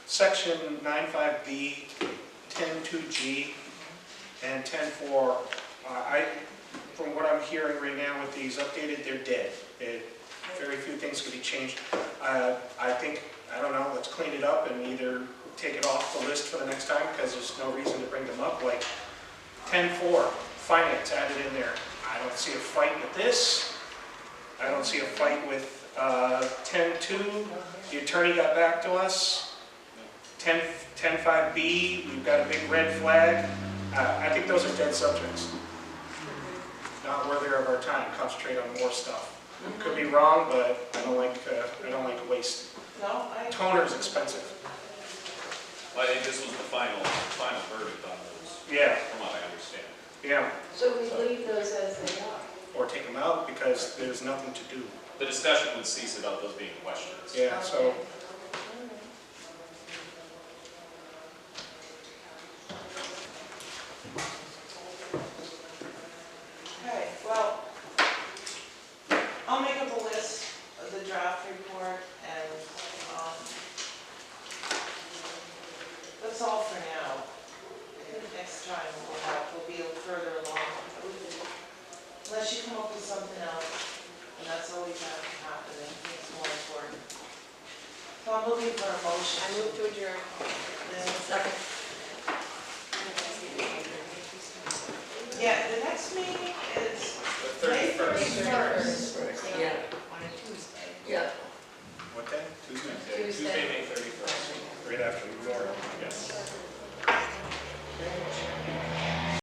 [SPEAKER 8] section 95B, 102G, and 104. From what I'm hearing right now with these updated, they're dead. Very few things can be changed. I think, I don't know, let's clean it up and either take it off the list for the next time, because there's no reason to bring them up, like 10-4, finance added in there. I don't see a fight with this. I don't see a fight with 10-2, the attorney got back to us. 10-5B, we've got a big red flag. I think those are dead subjects. Not worthy of our time, concentrate on more stuff. Could be wrong, but I don't like waste.
[SPEAKER 3] No, I.
[SPEAKER 8] Toner's expensive.
[SPEAKER 5] Well, I think this was the final verdict on those,
[SPEAKER 8] Yeah,
[SPEAKER 5] from what I understand.
[SPEAKER 8] yeah.
[SPEAKER 9] So we leave those as they are.
[SPEAKER 8] Or take them out because there's nothing to do.
[SPEAKER 5] The discussion would cease about those being questions.
[SPEAKER 8] Yeah, so,
[SPEAKER 3] Okay, well, I'll make up a list of the draft report and, that's all for now. I think next time we'll be a little further along. Unless you come up with something else, and that's always happening, it's more important. So I'm looking for a motion.
[SPEAKER 9] I move to adjourn.
[SPEAKER 3] Second. Yeah, the next meeting is
[SPEAKER 5] The
[SPEAKER 3] May
[SPEAKER 5] 31st.
[SPEAKER 3] 31st.
[SPEAKER 2] Yeah.
[SPEAKER 9] On a Tuesday.
[SPEAKER 2] Yeah.
[SPEAKER 8] what day? Tuesday?
[SPEAKER 5] Tuesday, May 31st,
[SPEAKER 8] Right after Memorial.
[SPEAKER 5] yes.